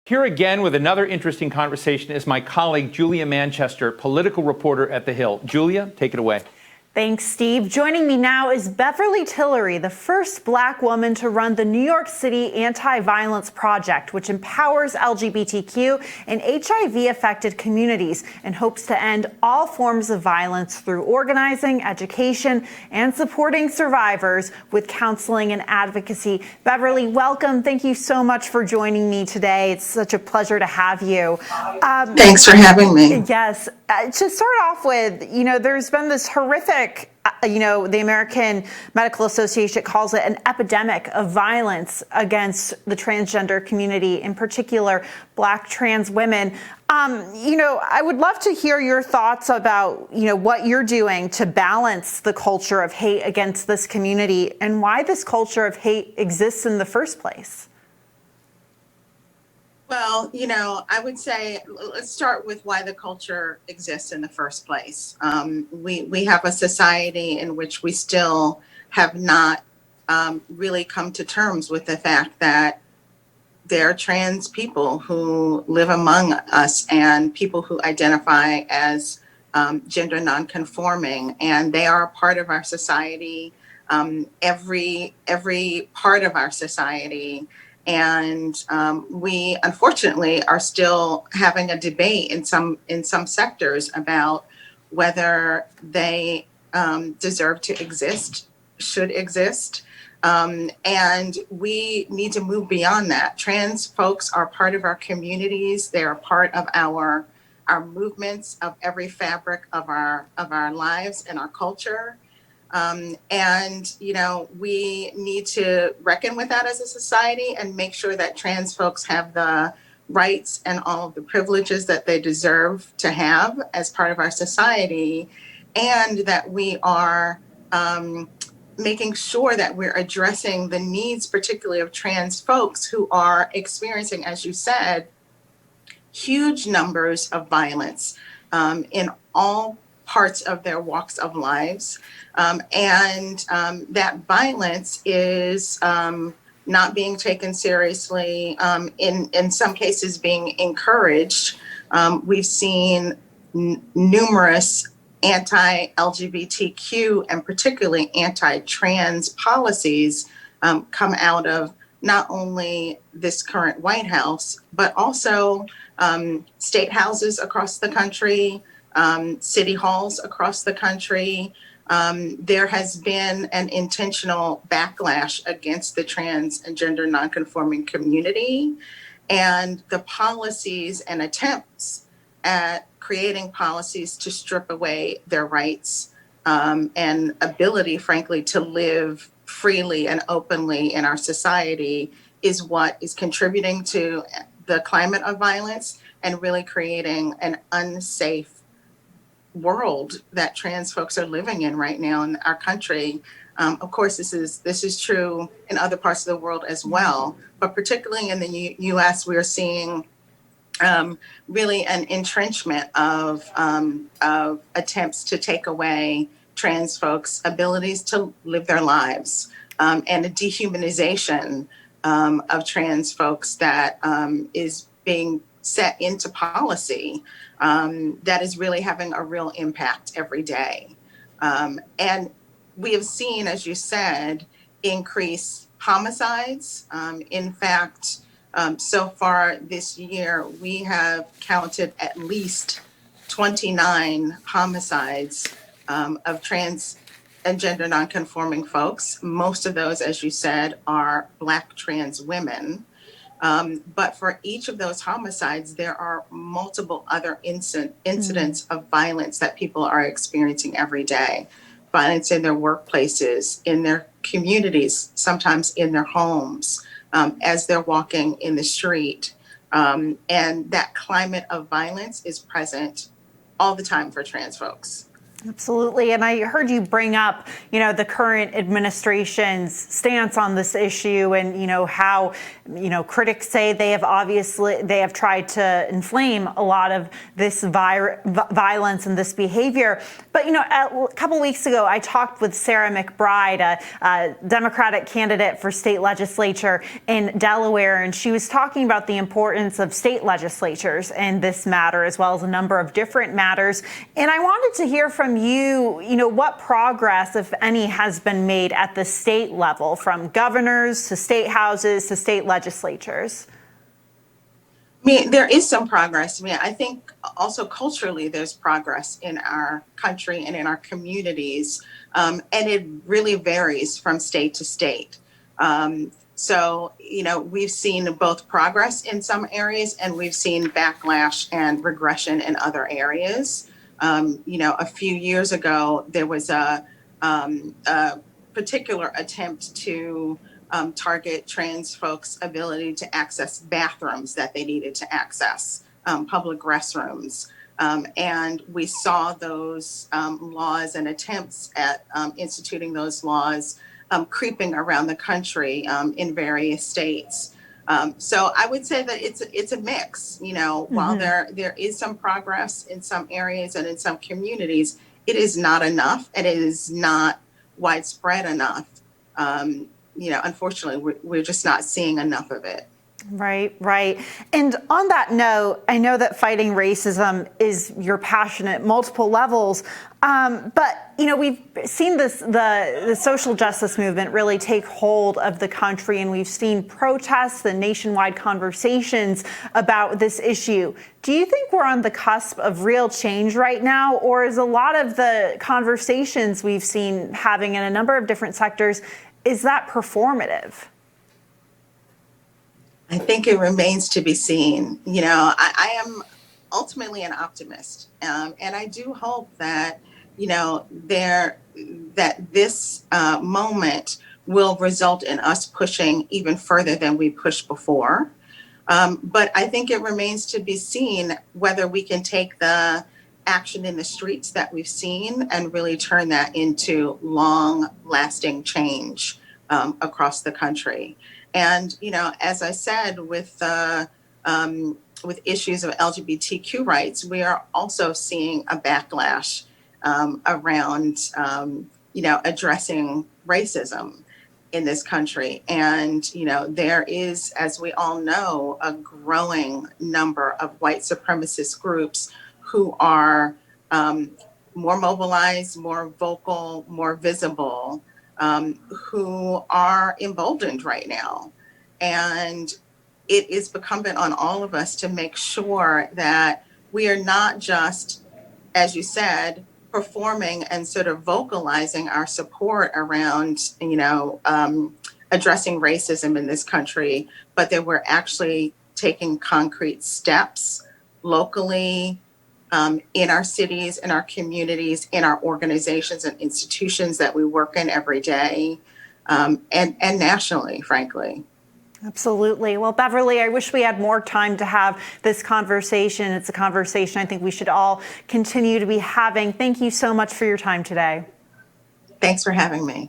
Here again with another interesting conversation is my colleague Julia Manchester, political reporter at The Hill. Julia, take it away. Thanks, Steve. Joining me now is Beverly Tillery, the first Black woman to run the New York City Anti-Violence Project, which empowers LGBTQ and HIV-affected communities and hopes to end all forms of violence through organizing, education, and supporting survivors with counseling and advocacy. Beverly, welcome. Thank you so much for joining me today. It's such a pleasure to have you. Thanks for having me. Yes. To start off with, there's been this horrific, the American Medical Association calls it an epidemic of violence against the transgender community, in particular, Black trans women. I would love to hear your thoughts about, what you're doing to balance the culture of hate against this community and why this culture of hate exists in the first place. Well, I would say let's start with why the culture exists in the first place. We have a society in which we still have not really come to terms with the fact that there are trans people who live among us and people who identify as gender nonconforming, and they are a part of our society, every part of our society. And we unfortunately are still having a debate in some sectors about whether they deserve to exist, should exist. And we need to move beyond that. Trans folks are part of our communities. They are part of our movements, of every fabric of our lives and our culture. We need to reckon with that as a society and make sure that trans folks have the rights and all of the privileges that they deserve to have as part of our society, and that we are making sure that we're addressing the needs, particularly of trans folks who are experiencing, as you said, huge numbers of violence in all parts of their walks of lives. That violence is not being taken seriously, in some cases being encouraged. We've seen numerous anti-LGBTQ and particularly anti-trans policies come out of not only this current White House, but also state houses across the country, city halls across the country. There has been an intentional backlash against the trans and gender nonconforming community, and the policies and attempts at creating policies to strip away their rights and ability, frankly, to live freely and openly in our society is what is contributing to the climate of violence and really creating an unsafe world that trans folks are living in right now in our country. Of course, this is true in other parts of the world as well, but particularly in the U.S., we're seeing really an entrenchment of attempts to take away trans folks' abilities to live their lives, and a dehumanization of trans folks that is being set into policy that is really having a real impact every day. And we have seen, as you said, increased homicides. In fact, so far this year, we have counted at least 29 homicides of trans and gender nonconforming folks. Most of those, as you said, are Black trans women. But for each of those homicides, there are multiple other incidents of violence that people are experiencing every day. Violence in their workplaces, in their communities, sometimes in their homes, as they're walking in the street. And that climate of violence is present all the time for trans folks. Absolutely. And I heard you bring up, the current administration's stance on this issue and, how, critics say they have tried to inflame a lot of this violence and this behavior. But, a couple weeks ago, I talked with Sarah McBride, a Democratic candidate for state legislature in Delaware, and she was talking about the importance of state legislatures in this matter, as well as a number of different matters. And I wanted to hear from you, what progress, if any, has been made at the state level, from governors to state houses to state legislatures? I mean, there is some progress. I mean, I think also culturally there's progress in our country and in our communities, and it really varies from state to state. So, we've seen both progress in some areas and we've seen backlash and regression in other areas. A few years ago, there was a particular attempt to target trans folks' ability to access bathrooms that they needed to access, public restrooms. And we saw those laws and attempts at instituting those laws creeping around the country in various states. So I would say that it's a mix. While there is some progress in some areas and in some communities, it is not enough and it is not widespread enough. Unfortunately, we're just not seeing enough of it. Right. And on that note, I know that fighting racism is your passion at multiple levels. But, we've seen the social justice movement really take hold of the country, and we've seen protests and nationwide conversations about this issue. Do you think we're on the cusp of real change right now, or is a lot of the conversations we've seen having in a number of different sectors, is that performative? I think it remains to be seen. I am ultimately an optimist, and I do hope that that this moment will result in us pushing even further than we pushed before. But I think it remains to be seen whether we can take the action in the streets that we've seen and really turn that into long-lasting change across the country. And as I said, with issues of LGBTQ rights, we are also seeing a backlash around addressing racism in this country. And there is, as we all know, a growing number of white supremacist groups who are more mobilized, more vocal, more visible, who are emboldened right now. And it is incumbent on all of us to make sure that we are not just, as you said, performing and sort of vocalizing our support around, addressing racism in this country, but that we're actually taking concrete steps locally, in our cities, in our communities, in our organizations and institutions that we work in every day, and nationally, frankly. Absolutely. Well, Beverly, I wish we had more time to have this conversation. It's a conversation I think we should all continue to be having. Thank you so much for your time today. Thanks for having me.